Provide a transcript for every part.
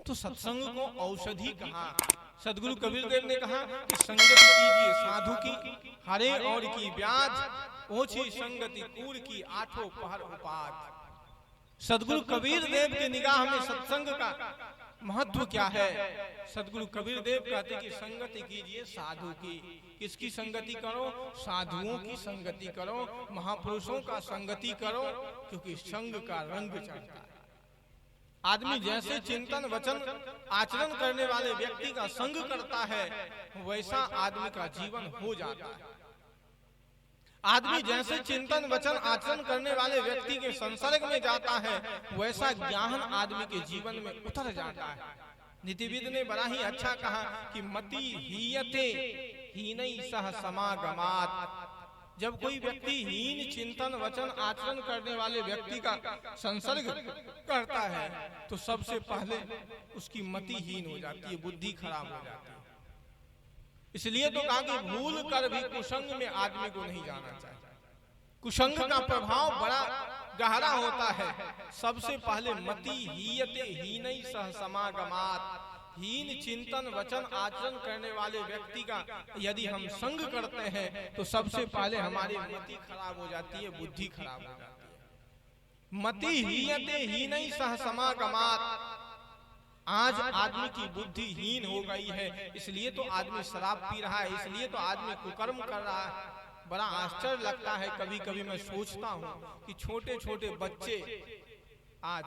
तो सत्संग को औषधि कहा। सदगुरु कबीर देव ने कहा कि संगति कीजिए साधु की, हरे और की ब्याज, ओछी संगति कूर की, आठों पहर उपात। सदगुरु कबीर देव के निगाह में सत्संग का महत्व क्या है? सदगुरु कबीर देव कहते कि संगति कीजिए साधु की। किसकी संगति करो? साधुओं की संगति करो, महापुरुषों का संगति करो, क्योंकि संग का रंग चढ़ता है। आदमी जैसे चिंतन वचन आचरण करने वाले व्यक्ति का संग करता है, वैसा आदमी का जीवन हो जाता है। आदमी जैसे चिंतन वचन आचरण करने वाले व्यक्ति के संसर्ग में जाता है, वैसा ज्ञान आदमी के जीवन में उतर जाता है। नीतिविद ने बड़ा ही अच्छा कहा कि मति हीयते हीनई सह समागमात। जब कोई व्यक्ति हीन चिंतन वचन आचरण करने वाले व्यक्ति का संसर्ग करता है, तो सबसे पहले उसकी मति हीन हो जाती है, बुद्धि खराब हो जाती है। इसलिए तो कहा कि भूल कर भी कुसंग में आदमी को नहीं जाना चाहिए। कुसंग का प्रभाव बड़ा गहरा होता है। सबसे पहले मति हीयते हीनई सह समागमात। हीन चिंतन वचन आचरण करने वाले व्यक्ति का यदि हम संग करते हैं, तो सबसे पहले हमारी मति खराब हो जाती है, बुद्धि खराब हो जाती है। मति हीयते हीनई सह समागमात। आज आदमी की बुद्धि हीन हो गई है, इसलिए तो आदमी शराब पी रहा है, इसलिए तो आदमी कुकर्म कर रहा है। बड़ा आश्चर्य लगता है, कभी कभी मैं सोचता हूँ कि छोटे छोटे बच्चे आज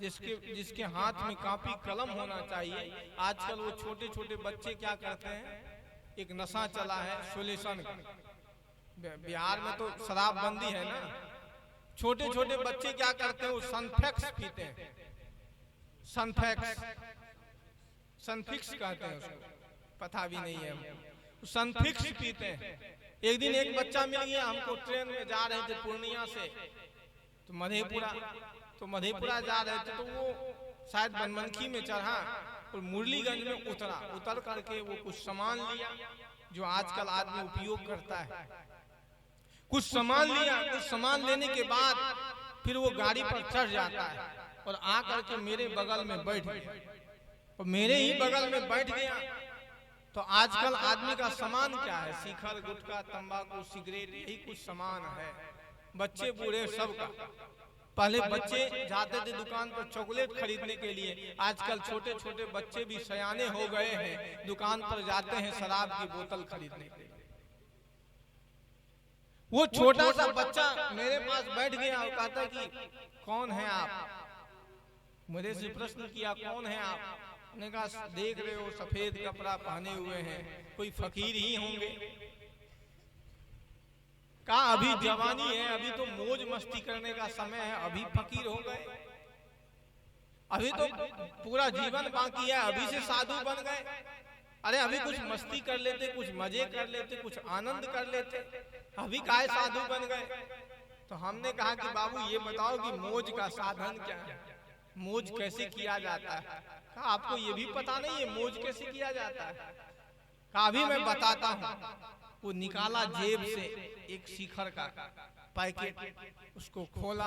जिसके हाथ में कापी कलम होना चाहिए, आजकल वो छोटे छोटे बच्चे क्या करते हैं? एक नशा चला है सोल्यूशन। बिहार में तो शराब बंदी है ना, छोटे छोटे बच्चे क्या करते हैं? वो सनफेक्स पीते हैं। सनफिक्स कहते हैं उसको, पता भी नहीं है हमको। सनफिक्स पीते हैं। एक दिन एक बच्चा मिल गया हमको, ट्रेन में जा रहे थे पूर्णिया से तो मधेपुरा जा रहे थे, तो वो शायद बनमनखी में चढ़ा और मुरलीगंज में उतर करके वो कुछ सामान लिया जो आजकल आदमी उपयोग करता है। कुछ सामान लिया, कुछ सामान लेने के बाद फिर वो गाड़ी पर चढ़ जाता है और आकर के मेरे बगल में बैठ गया। और मेरे ही बगल में बैठ गया तो आजकल आदमी का सामान क्या है? शिखर, गुटखा, तंबाकू, सिगरेट, यही कुछ सामान है। बच्चे बूढ़े सबका। पहले बच्चे जाते थे दुकान पर चॉकलेट खरीदने के लिए, आजकल छोटे छोटे बच्चे भी सयाने हो गए हैं, दुकान पर जाते हैं शराब की बोतल खरीदने के लिए। वो छोटा सा बच्चा मेरे पास बैठ गया और कहता कि कौन है आप? मुझे से प्रश्न किया, कौन है आप? मैंने कहा देख रहे हो सफेद कपड़ा पहने हुए हैं, कोई फकीर ही होंगे। कहा अभी जवानी है, अभी तो मौज मस्ती करने का समय है, अभी फकीर हो गए? अभी तो पूरा जीवन बाकी है, अभी से साधु बन गए? अरे अभी कुछ मस्ती कर लेते, कुछ मजे कर लेते, कुछ आनंद कर लेते, अभी काहे साधु बन गए? तो हमने कहा कि बाबू ये बताओ कि मौज का साधन क्या है, मौज कैसे किया जाता है? कहा आपको ये भी पता नहीं है मौज कैसे किया जाता है? कहा अभी मैं बताता हूँ। वो निकाला जेब से एक शिखर का पैकेट, उसको खोल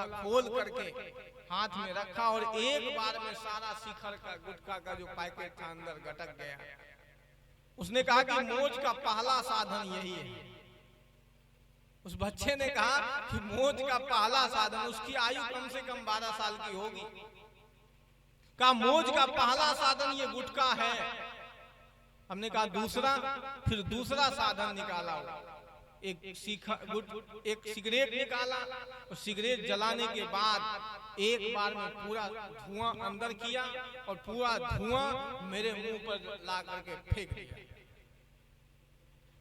करके हाथ में रखा और एक बार में सारा शिखर का गुटखा का जो पैकेट था अंदर गटक गया। उसने कहा कि मौज का पहला साधन यही है। उस बच्चे ने कहा कि मौज का पहला साधन, उसकी आयु कम से कम 12 साल की होगी, कहा मौज का पहला साधन ये गुटखा है। हमने कहा दूसरा? फिर दूसरा साधन निकाला, एक सिगरेट निकाला और सिगरेट जलाने के बाद एक बार में पूरा धुआं अंदर किया और पूरा धुआं मेरे मुंह पर ला करके फेंक दिया।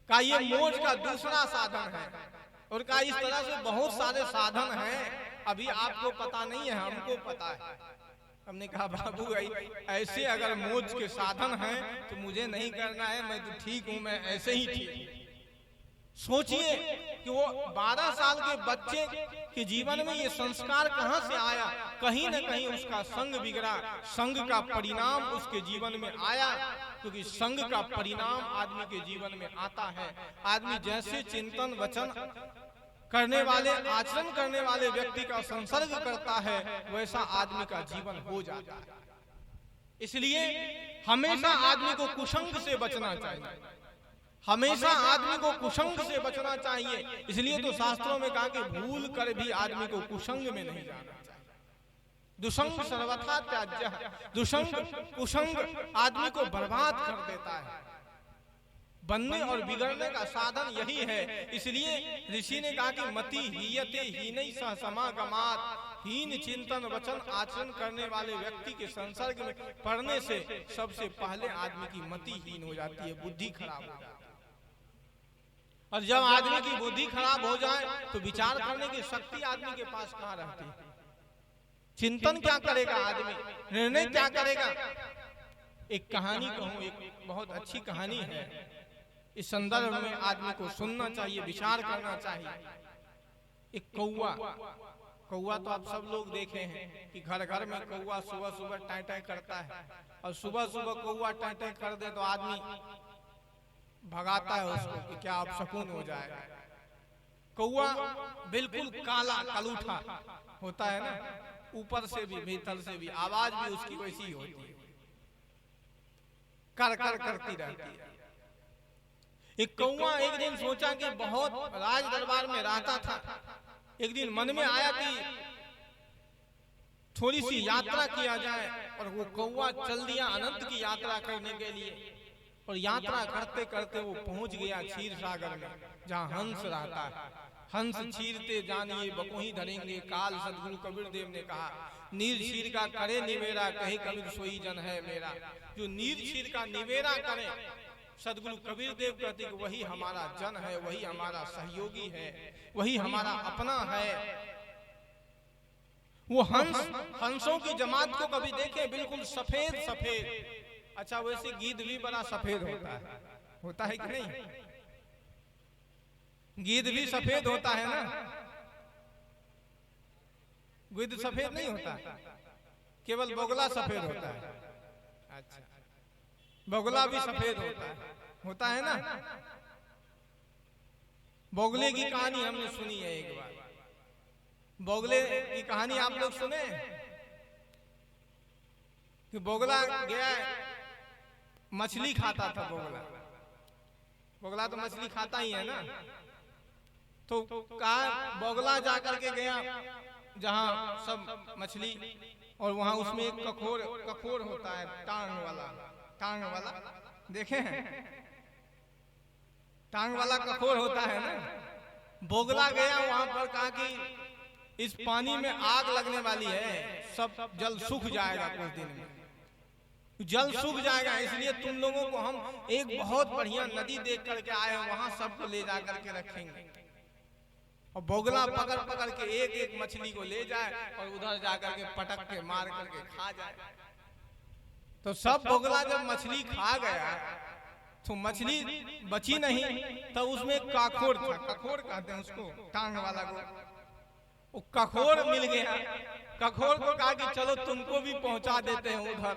कहा ये मौज का दूसरा साधन है। और कहा इस तरह से बहुत सारे साधन हैं, अभी आपको पता नहीं है, हमको पता है। हमने कहा बाबू ऐसे अगर मौज के साधन हैं तो मुझे नहीं करना है, मैं तो ठीक हूं, मैं ऐसे ही ठीक। सोचिए कि वो 12 साल के बच्चे के जीवन में ये संस्कार कहां से आया? कहीं न कहीं उसका संग बिगड़ा, संग का परिणाम उसके जीवन में आया, क्योंकि संग का परिणाम आदमी के जीवन में आता है। आदमी जैसे चिंतन वचन करने वाले, आचरण करने वाले व्यक्ति का संसर्ग करता है, वैसा आदमी का जीवन हो जाता है। इसलिए हमेशा आदमी को कुसंग से बचना चाहिए, हमेशा आदमी को कुसंग से बचना चाहिए। इसलिए तो शास्त्रों में कहा कि भूल कर भी आदमी को कुसंग में नहीं जाना चाहिए। दुसंग सर्वथा त्याज्य, दुसंग कुसंग आदमी को बर्बाद कर देता है। बनने और बिगड़ने का साधन यही है। इसलिए ऋषि ने कहा कि मति हीयते हीनई सह समागमात्, हीन चिंतन वचन आचरण करने वाले व्यक्ति के संसर्ग में पड़ने से सबसे पहले आदमी की मति हीन हो जाती है, बुद्धि खराब हो जाती है। और जब आदमी की बुद्धि खराब हो जाए तो विचार करने की शक्ति आदमी के पास कहाँ रहती है? चिंतन क्या करेगा आदमी, निर्णय क्या करेगा? एक कहानी कहूं, एक बहुत अच्छी कहानी है। इस संदर्भ में आदमी को सुनना चाहिए, विचार करना चाहिए। एक कौवा तो आप सब लोग देखे हैं कि घर घर में कौवा सुबह सुबह टाई टाई करता है, और सुबह सुबह कौवा टाई टाई कर दे तो आदमी भगाता है उसको कि क्या अपशकुन हो जाएगा। कौवा बिल्कुल काला कलूठा होता है ना, ऊपर से भी भीतर से भी, आवाज भी उसकी वैसी होती है, कर कर करती रहती है। एक कौवा एक दिन सोचा कि बहुत राज दरबार में रहता था, एक दिन मन में आया कि थोड़ी सी यात्रा किया जाए, और वो कौवा चल दिया अनंत की यात्रा करने के लिए। और यात्रा करते करते वो पहुंच गया क्षीर सागर में, जहाँ हंस रहता है। हंस छीरते जानिए बकोही धरेंगे काल, सदगुरु कबीर देव ने कहा। नीर क्षीर का करे निवेरा, कहे कबीर सोई जन है मेरा। जो नीर क्षीर का निवेरा करे, सदगुरु कबीर देव कहते कि वही हमारा जन है, वही हमारा सहयोगी है, वही हमारा अपना है। वो हंसों की जमात को कभी देखे, बिल्कुल सफेद सफेद। अच्छा, वैसे गिद्ध भी बड़ा सफेद होता है कि नहीं? गिद्ध भी सफेद होता है ना, गिद्ध सफेद नहीं होता, केवल बोगला सफेद होता है। अच्छा, बोगला भी सफेद होता है ना। बोगले की कहानी हमने सुनी है एक बार। बोगले की कहानी आप लोग सुने कि बोगला गया, मछली खाता था। बोगला तो मछली खाता ही है ना। तो कहा बोगला जाकर के गया जहां सब मछली, और वहां उसमें एक कखोर होता है, टांग वाला देखे हैं? टांग वाला कखोर होता है ना। बोगला गया वहां पर, कहा कि इस पानी में आग लगने वाली है, सब जल सूख जाएगा, कुछ दिन में जल सूख जाएगा। इसलिए तुम लोगों को हम एक बहुत बढ़िया नदी देख करके आए हैं, वहां सबको ले जा करके रखेंगे। और बोगला पकड़ पकड़ के एक एक मछली को ले जाए और उधर जाकर के पटक के मार करके खा जाए। तो सब बोगला जब मछली खा गया तो मछली बची नहीं, तब उसमें एक काखोर था, कखोर कहते हैं उसको, टांग वाला को। वो कखोर मिल गया, कखोर को कहा कि चलो तुमको भी पहुंचा देते हैं उधर।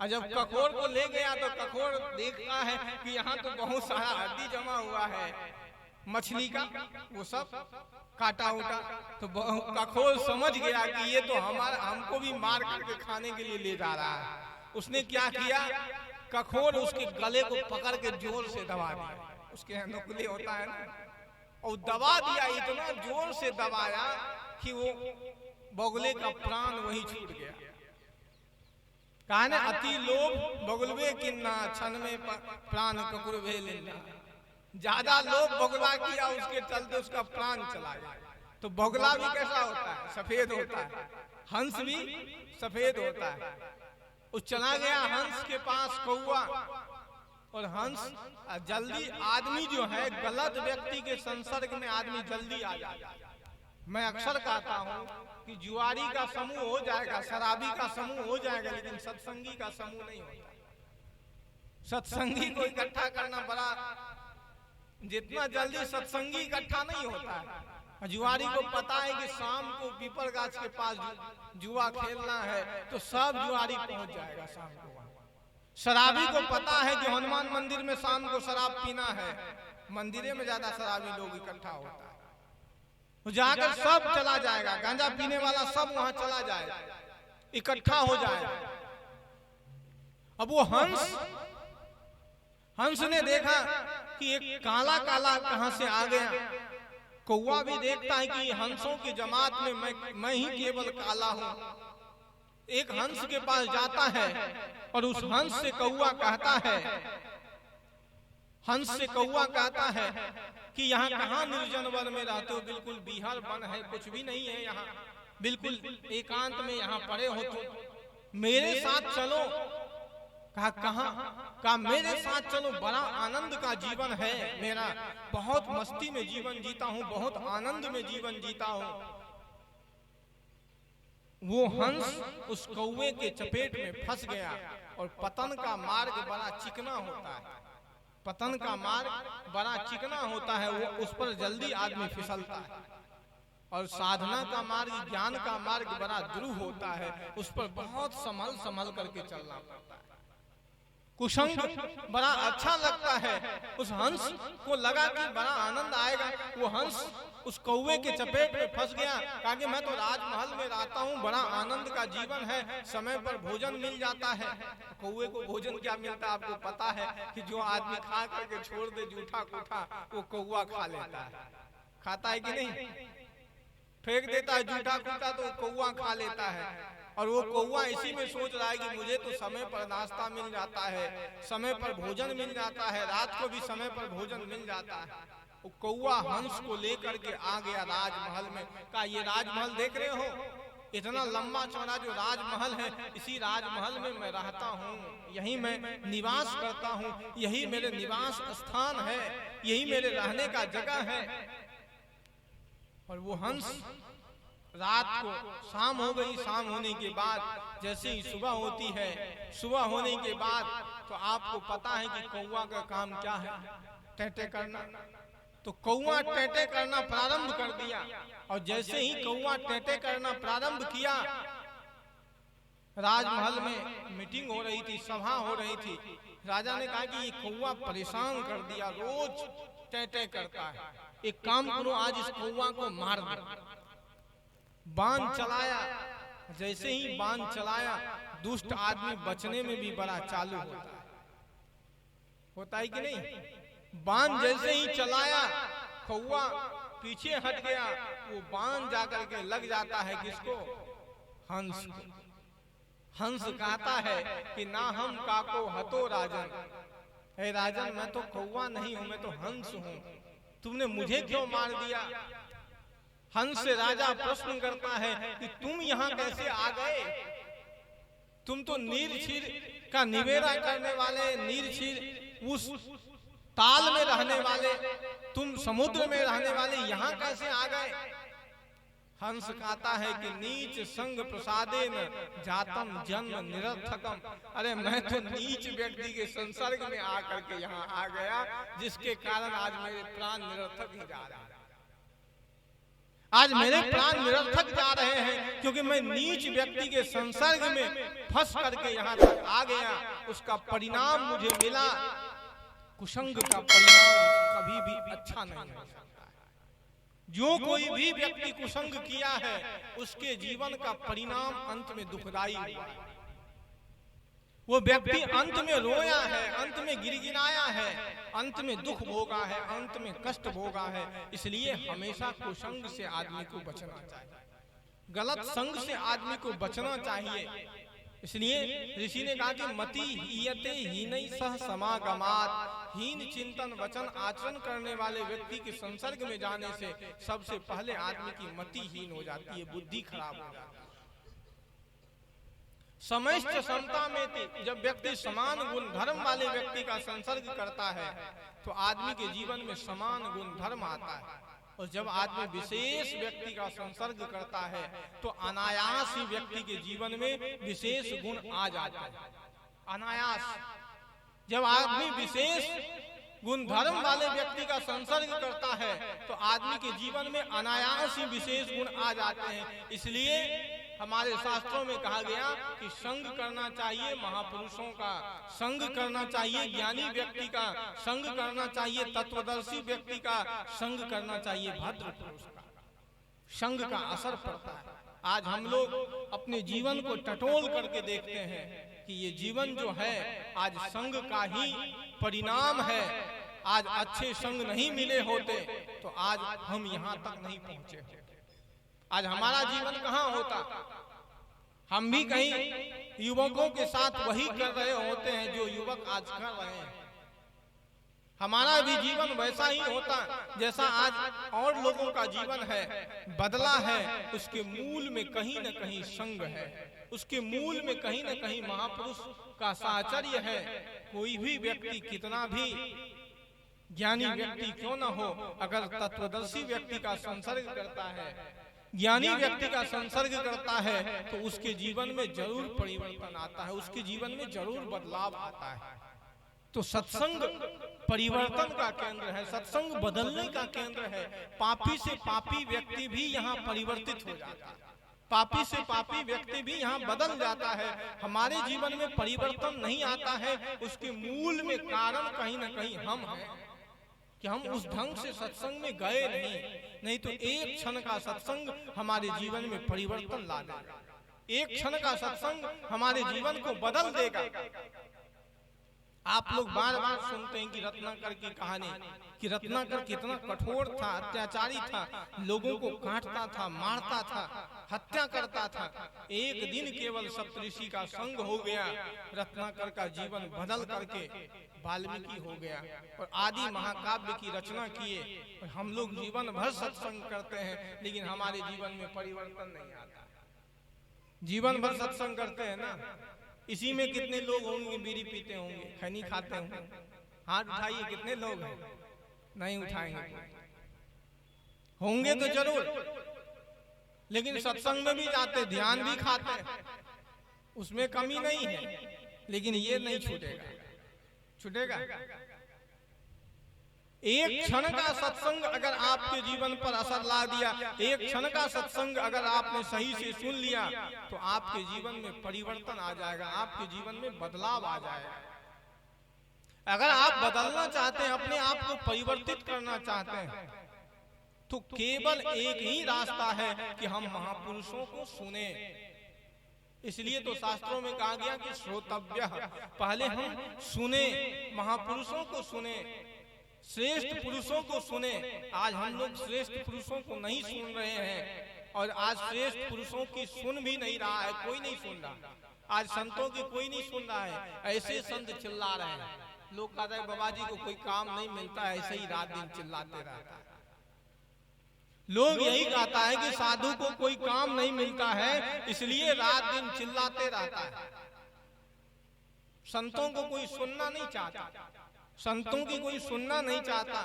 और जब कखोर को ले गया तो कखोर देखता है कि यहाँ तो बहुत सारा हड्डी जमा हुआ है मछली का, वो सब काटा उटा। तो कखोर समझ गया कि ये तो हमको भी मार करके खाने के लिए ले जा रहा है। उसने क्या किया, कखोर उसके गले को पकड़ के जोर से दबा दिया, उसके नुकले होता है ना, और दबा दिया, इतना जोर से दबाया कि वो बोगले का प्राण वही छूट गया। कहा ना, अति लोभ बगुलवे किन्ना, क्षण में प्राण ककुर भे लेना। ज्यादा लोभ बगुला किया, उसके चलते उसका प्राण चला गया। तो बगुला भी कैसा होता है? सफेद होता है। हंस भी सफेद होता है। वो चला गया हंस के पास कौवा, और हंस जल्दी, आदमी जो है गलत व्यक्ति के संसर्ग में आदमी जल्दी आ जाता है। मैं अक्सर कहता हूँ कि जुआरी का समूह हो जाएगा, शराबी का समूह हो जाएगा, लेकिन सत्संगी का समूह नहीं होता। सत्संगी को इकट्ठा करना बड़ा, जितना जल्दी सत्संगी इकट्ठा नहीं होता है। जुआरी को पता है कि शाम को पीपल गाछ के पास जुआ खेलना है, तो सब जुआरी पहुंच जाएगा शाम को। शराबी को पता है कि हनुमान मंदिर में शाम को शराब पीना है, मंदिरे में ज्यादा शराबी लोग इकट्ठा होता है, तो जाकर सब चला जाएगा। गांजा पीने वाला सब वहां चला जाएगा, इकट्ठा हो जाएगा। अब वो हंस ने देखा कि एक काला काला कहां से आ गया। कौवा भी देखता है कि हंसों की जमात में मैं ही केवल काला हूं। एक हंस के पास जाता है और उस हंस से कौवा कहता है कि यहाँ कहाँ निर्जन वन में रहते हो, बिल्कुल बिहार वन है, कुछ भी नहीं है यहाँ, बिल्कुल एकांत में यहाँ पड़े हो तुम, मेरे साथ चलो। कहा कहाँ? कहा मेरे साथ चलो, बड़ा आनंद का जीवन है मेरा, बहुत मस्ती में जीवन जीता हूँ, बहुत आनंद में जीवन जीता हूँ। वो हंस उस कौवे के चपेट में फंस गया और पतन का मार्ग बड़ा चिकना होता है, पतन का मार्ग बड़ा चिकना होता है, वो उस पर जल्दी आदमी फिसलता है। और साधना का मार्ग, ज्ञान का मार्ग बड़ा ध्रुव होता है, उस पर बहुत संभल करके चलना पड़ता है। कुसंग बड़ा अच्छा लगता है, उस हंस को लगा कि बड़ा आनंद आएगा। वो हंस उस कौवे के चपेट में फंस गया, कहा कि मैं तो राजमहल में रहता हूँ, बड़ा आनंद का जीवन है, समय पर भोजन मिल जाता है। कौवे को भोजन क्या मिलता है आपको पता है कि जो आदमी खा करके छोड़ दे जूठा कूठा, वो कौवा खा लेता है। खाता है कि नहीं? फेंक देता है जूठा कूठा तो कौवा खा लेता है। और वो कौवा इसी में सोच रहा है कि मुझे तो समय पर नाश्ता मिल जाता है, समय पर भोजन मिल जाता है, रात को भी समय पर भोजन मिल जाता है। वो कौवा हंस को लेकर के आ गया राजमहल में। कहा ये राजमहल देख रहे हो, इतना लंबा चौड़ा जो राजमहल है, इसी राजमहल में मैं रहता हूँ, यही मैं निवास करता हूँ, यही मेरे निवास स्थान है, यही मेरे रहने का जगह है। और वो हंस रात को, शाम हो गई, शाम होने के बाद जैसे ही सुबह होती है, सुबह होने के बाद तो आपको पता है कि कौवा का काम क्या है, टेटे करना। तो कौवा टेटे करना प्रारंभ कर दिया। और जैसे ही कौवा टेटे करना प्रारंभ किया, राजमहल में मीटिंग हो रही थी, सभा हो रही थी। राजा ने कहा कि ये कौवा परेशान कर दिया, रोज टेटे करता है, एक काम करो आज इस कौवा को मार दो। बाण चलाया, जैसे ही बाण चलाया, दुष्ट आदमी बचने में भी बड़ा चालू होता है कि नहीं? बाण जैसे ही चलाया, कौवा पीछे हट गया, वो बाण जाकर के लग जाता है किसको? हंस को। हंस कहता है कि ना हम काको हतो राजन, हे राजन मैं तो कौवा नहीं हूं, मैं तो हंस हूं, तुमने मुझे क्यों मार दिया? हंस से राजा प्रश्न करता है कि तुम यहाँ कैसे आ गए? तुम तो नीरछीर का निवेरा करने वाले, नीरछीर उस ताल में रहने वाले, तुम समुद्र में रहने वाले, यहाँ कैसे आ गए? हंस कहता है कि नीच संग प्रसादेन जातम जन्म निरर्थकम, अरे मैं तो नीच व्यक्ति के संसर्ग में आकर के यहाँ आ गया, जिसके कारण आज मेरे प्राण निरर्थक ही जा रहे हैं। आज मेरे प्राण निरर्थक जा रहे हैं क्योंकि मैं नीच व्यक्ति के संसर्ग में फंस करके यहाँ तक आ गया। उसका परिणाम मुझे मिला। कुसंग का परिणाम कभी भी अच्छा नहीं हो सकता है। जो कोई भी व्यक्ति कुसंग किया है, उसके जीवन का परिणाम अंत में दुखदाई हुआ है। वो व्यक्ति अंत में रोया है, अंत में गिड़गिड़ाया है, अंत में दुख भोगा है, अंत में कष्ट भोगा है। इसलिए हमेशा कुसंग से आदमी को बचना चाहिए, गलत संग से आदमी को बचना चाहिए। इसलिए ऋषि ने कहा कि मति हीयते हीनई सह समागमात, हीन चिंतन वचन आचरण करने वाले व्यक्ति के संसर्ग में जाने से सबसे पहले आदमी की मति हीन हो जाती है, बुद्धि खराब हो जाती है। समस्त समता में थी, जब व्यक्ति समान गुण धर्म वाले व्यक्ति का संसर्ग करता है तो आदमी के जीवन में समान गुण धर्म आता है। और जब आदमी विशेष व्यक्ति का संसर्ग करता है तो अनायास ही व्यक्ति के जीवन में विशेष गुण आ जाता है। अनायास जब आदमी विशेष गुण धर्म वाले व्यक्ति का संसर्ग करता है तो आदमी के जीवन में अनायास ही विशेष गुण आ जाते हैं। इसलिए हमारे शास्त्रों में कहा गया कि संग करना चाहिए महापुरुषों का, संग करना चाहिए ज्ञानी व्यक्ति का, संग करना चाहिए तत्वदर्शी व्यक्ति का, संग करना चाहिए भद्र पुरुष का। संग का असर पड़ता है। आज हम लोग अपने जीवन को टटोल करके देखते हैं कि ये जीवन जो है आज संग का ही परिणाम है। आज अच्छे संग नहीं मिले होते तो आज हम यहाँ तक नहीं पहुंचे होते। आज हमारा जीवन कहाँ होता, हम भी कहीं युवकों के साथ वही कर रहे होते हैं जो युवक आज कर रहे हैं। हमारा भी जीवन वैसा ही होता जैसा आज और लोगों का जीवन है, बदला है। उसके मूल में कहीं न कहीं संग है, उसके मूल में कहीं न कहीं महापुरुष का साहचर्य है। कोई भी व्यक्ति कितना भी ज्ञानी व्यक्ति क्यों न हो, अगर तत्वदर्शी व्यक्ति का संसर्ग करता है, ज्ञानी व्यक्ति का संसर्ग करता है तो उसके जीवन में जरूर परिवर्तन आता है, उसके जीवन में जरूर बदलाव आता है। तो सत्संग परिवर्तन का केंद्र है, सत्संग बदलने का केंद्र है। पापी से पापी व्यक्ति भी यहाँ परिवर्तित हो जाता है, पापी से पापी व्यक्ति भी यहाँ बदल जाता है। हमारे जीवन में परिवर्तन नहीं आता है, उसके मूल में कारण कहीं न कहीं हम हैं कि हम उस ढंग से सत्संग में गए नहीं तो एक क्षण का सत्संग हमारे जीवन में परिवर्तन ला देगा, एक क्षण का सत्संग हमारे जीवन को बदल देगा। आप लोग बार बार सुनते हैं कि रत्नाकर की कहानी, कि रत्नाकर कितना कठोर था, अत्याचारी था, लोगों को काटता था, मारता था, हत्या करता था। एक दिन केवल सप्तऋषि का संग हो गया, रत्नाकर का जीवन बदल करके वाल्मीकि हो गया और आदि महाकाव्य की रचना किए। और हम लोग जीवन भर सत्संग करते हैं लेकिन हमारे जीवन में परिवर्तन नहीं आता। जीवन भर सत्संग करते हैं ना, इसी में कितने लोग होंगे बीड़ी पीते होंगे, खैनी खाते होंगे? हाथ उठाइए, कितने लोग हैं? नहीं उठाएंगे, होंगे तो जरूर, लेकिन सत्संग में भी जाते, ध्यान भी खाते, उसमें कमी नहीं है, लेकिन ये नहीं छूटेगा, छूटेगा। एक क्षण का सत्संग अगर आपके जीवन पर असर ला दिया, एक क्षण का सत्संग अगर आपने सही से सुन लिया तो आपके जीवन में परिवर्तन आ जाएगा, आपके जीवन में बदलाव आ जाएगा। अगर आप बदलना चाहते हैं, अपने आप को परिवर्तित करना चाहते हैं, तो केवल एक ही रास्ता है कि हम महापुरुषों को सुने। इसलिए तो शास्त्रों में कहा गया कि श्रोतव्य, पहले हम सुने, महापुरुषों को सुने, श्रेष्ठ पुरुषों को सुने। आज हम लोग श्रेष्ठ पुरुषों को नहीं सुन रहे हैं और आज श्रेष्ठ पुरुषों की सुन भी नहीं रहा है, कोई नहीं सुन रहा। आज संतों की कोई नहीं सुन रहा है, ऐसे संत चिल्ला रहे हैं। लोग कहते हैं बाबा जी को कोई काम नहीं मिलता है, ऐसे ही रात दिन चिल्लाते रहता है। लोग यही कहता है कि साधु को कोई काम नहीं मिलता है इसलिए रात दिन चिल्लाते रहता है। संतों को कोई सुनना नहीं चाहता, संतों की कोई सुनना नहीं चाहता।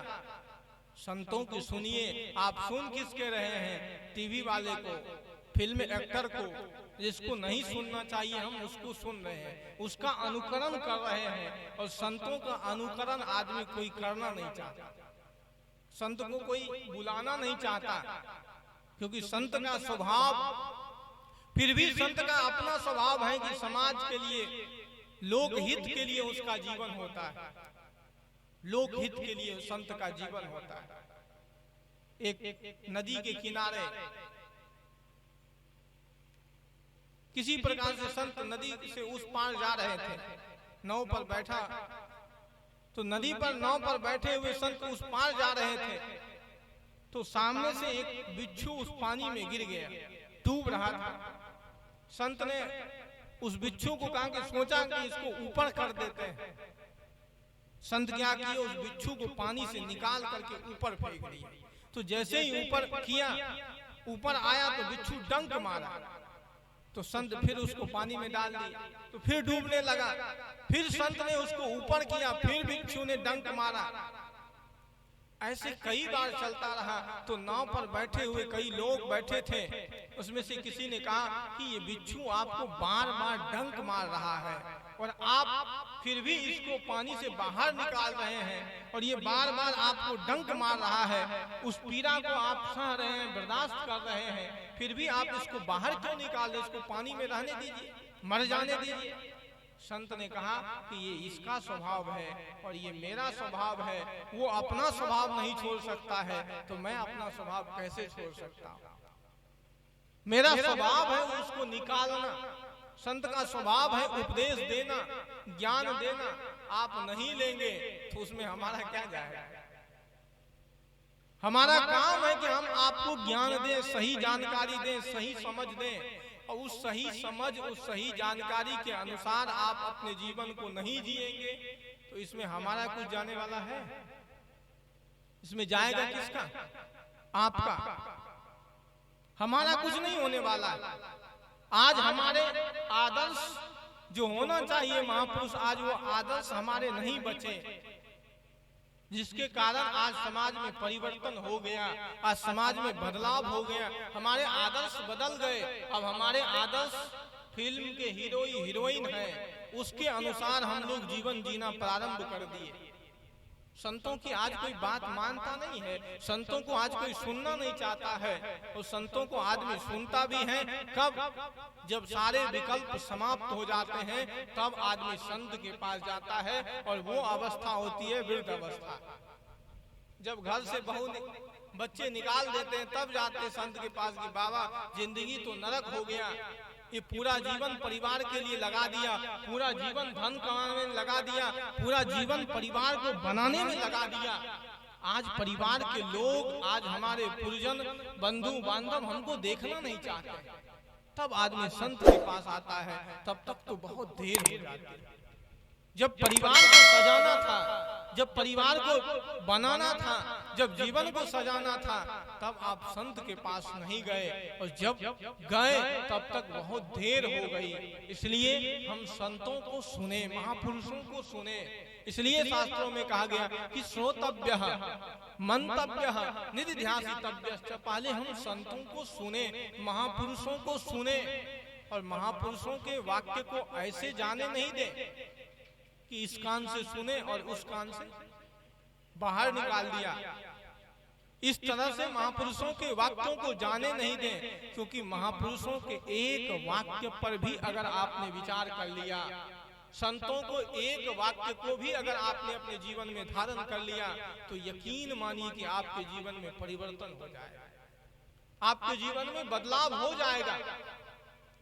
संतों की सुनिए। आप सुन किसके रहे हैं? टीवी वाले को, फिल्म एक्टर को। जिसको नहीं सुनना चाहिए हम उसको सुन रहे हैं, उसका अनुकरण कर रहे हैं। और संतों का अनुकरण आदमी कोई करना नहीं चाहता, संत को कोई बुलाना नहीं चाहता, क्योंकि संत का स्वभाव, फिर भी संत का अपना स्वभाव है कि समाज के लिए, लोकहित के लिए उसका जीवन होता है, लोकहित के लिए संत का जीवन होता है। एक नदी के किनारे किसी प्रकार से संत नदी से उस पार जा रहे थे, नाव पर बैठा, तो नदी पर नाव पर बैठे हुए संत उस पार जा रहे थे, तो सामने से एक बिच्छू उस पानी में गिर गया, डूब रहा था। संत ने उस बिच्छू को कहा कि सोचा कि इसको ऊपर कर देते हैं। संत क्या किए, उस बिच्छू को पानी से निकाल करके ऊपर फेंक दिया। तो जैसे ही ऊपर किया, ऊपर आया तो बिच्छू डंक मारा, तो संत फिर उसको पानी में डाल दिया, तो फिर डूबने लगा। फिर संत ने उसको ऊपर किया, फिर बिच्छू ने डंक मारा। ऐसे कई बार चलता रहा। तो नाव पर बैठे हुए कई लोग बैठे थे, उसमें से किसी ने कहा कि ये बिच्छू आपको बार बार डंक मार रहा है और आप फिर भी इसको पानी से बाहर निकाल रहे हैं, और ये बार बार आपको डंक मार रहा है। उस पीड़ा को आप सह रहे हैं, बर्दाश्त कर रहे हैं, फिर भी आप इसको बाहर क्यों निकाल रहे? इसको पानी में रहने दीजिए, मर जाने दीजिए। संत ने कहा कि ये इसका स्वभाव है और ये मेरा स्वभाव है। वो अपना स्वभाव नहीं छोड़ सकता है तो मैं अपना स्वभाव कैसे छोड़ सकता हूं? मेरा स्वभाव है उसको निकालना, संत का स्वभाव है उपदेश देना, ज्ञान देना। आप नहीं लेंगे तो उसमें हमारा क्या जाएगा? हमारा काम है कि हम आपको ज्ञान दें, सही जानकारी दें, सही समझ दें, और उस सही समझ, उस सही जानकारी के अनुसार आप अपने जीवन को नहीं जिएंगे तो इसमें हमारा कुछ जाने वाला है? इसमें जाएगा किसका? आपका। हमारा कुछ नहीं होने वाला है। आज हमारे आदर्श जो होना चाहिए महापुरुष, आज वो आदर्श हमारे नहीं बचे, जिसके कारण आज समाज में परिवर्तन हो गया, आज समाज में बदलाव हो गया, हमारे आदर्श बदल गए। अब हमारे आदर्श फिल्म के हीरो हीरोइन है, उसके अनुसार हम लोग जीवन जीना प्रारंभ कर दिए। संतों की आज कोई बात मानता नहीं है, संतों को आज कोई सुनना नहीं चाहता है, और संतों को आदमी सुनता भी है कब? जब सारे विकल्प समाप्त हो जाते हैं तब आदमी संत के पास जाता है, और वो अवस्था होती है वृद्ध अवस्था। जब घर से बच्चे निकाल देते हैं तब जाते हैं संत के पास कि बाबा जिंदगी तो नरक हो गया, ये पूरा जीवन परिवार के लिए लगा दिया, पूरा जीवन धन कमाने में लगा दिया, पूरा जीवन परिवार को बनाने में लगा दिया। आज परिवार के लोग, आज हमारे पुरजन बंधु बांधव हमको देखना नहीं चाहते, तब आदमी संत के पास आता है। तब तक तो बहुत देर हो जाती है। जब परिवार को सजाना था, जब परिवार को बनाना था, जब जीवन को सजाना था, तब आप संत के पास नहीं गए, और जब गए तब तक बहुत देर हो गई। इसलिए हम संतों को सुने, महापुरुषों को सुने। इसलिए शास्त्रों में कहा गया कि श्रोतव्यः मंतव्यः निधिध्यासितव्यश्च। पहले हम संतों को सुने, महापुरुषों को सुने, और महापुरुषों के वाक्य को ऐसे जाने नहीं दें कि इस कान से सुने और उस कान से बाहर निकाल दिया। इस तरह से महापुरुषों के वाक्यों को जाने नहीं दें, क्योंकि महापुरुषों के एक वाक्य पर भी अगर आपने विचार कर लिया, संतों को एक वाक्य को भी अगर आपने अपने जीवन में धारण कर लिया, तो यकीन मानिए कि आपके जीवन में परिवर्तन हो जाएगा, आपके जीवन में बदलाव हो जाएगा।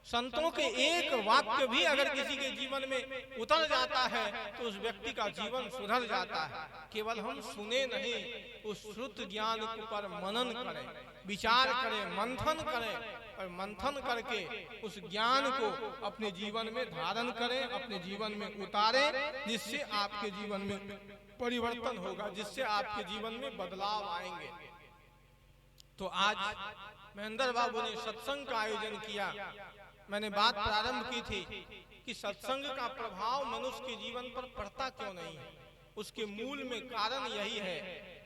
संतों के एक वाक्य भी अगर किसी के जीवन में उतर जाता है तो उस व्यक्ति का जीवन सुधर जाता है। केवल हम सुने नहीं, उस श्रुत ज्ञान पर मनन करें, विचार करें, मंथन करें, और मंथन करके उस ज्ञान को अपने जीवन में धारण करें, अपने जीवन में उतारें, जिससे आपके जीवन में परिवर्तन होगा, जिससे आपके जीवन में बदलाव आएंगे। तो आज महेंद्र बाबू ने सत्संग का आयोजन किया। मैंने बात प्रारंभ की थी कि सत्संग का प्रभाव मनुष्य के जीवन पर पड़ता क्यों नहीं है। उसके मूल में कारण यही है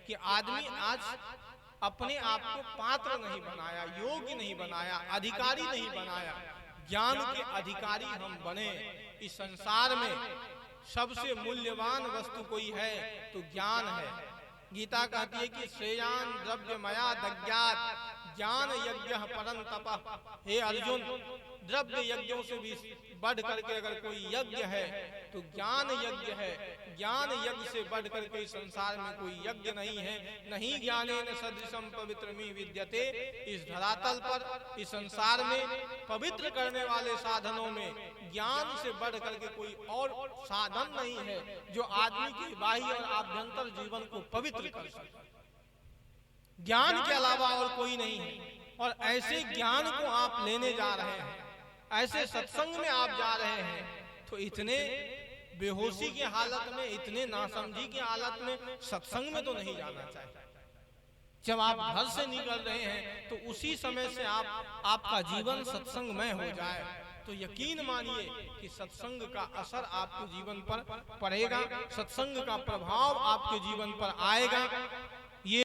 कि आदमी आज अपने आप को पात्र नहीं बनाया, योग्य नहीं बनाया, अधिकारी नहीं बनाया। ज्ञान के अधिकारी हम बने। इस संसार में सबसे मूल्यवान वस्तु कोई है तो ज्ञान है। गीता कहती है कि श्रेयान द्रव्य मया दज्ञात ज्ञान यज्ञ परम तपः। हे अर्जुन, द्रव्य यज्ञों से भी बढ़ करके अगर कोई यज्ञ है तो ज्ञान यज्ञ है। ज्ञान यज्ञ से बढ़ करके इस संसार में कोई यज्ञ नहीं है। नहीं ज्ञानेन सदृशम पवित्रमी विद्यते। इस धरातल पर, इस संसार में पवित्र करने वाले साधनों में ज्ञान से बढ़ करके कोई और साधन नहीं है जो आदमी के बाह्य और आभ्यंतर जीवन को पवित्र कर सके। ज्ञान के अलावा और कोई नहीं है। और ऐसे ज्ञान को आप लेने जा रहे हैं, ऐसे सत्संग में आप जा रहे हैं, तो इतने बेहोशी की हालत में, इतने नासमझी की हालत में सत्संग में तो नहीं जाना चाहिए। जब आप घर से निकल रहे हैं तो उसी समय से आपका जीवन सत्संग में हो जाए, तो यकीन मानिए कि सत्संग का असर आपके जीवन पर पड़ेगा, सत्संग का प्रभाव आपके जीवन पर आएगा। ये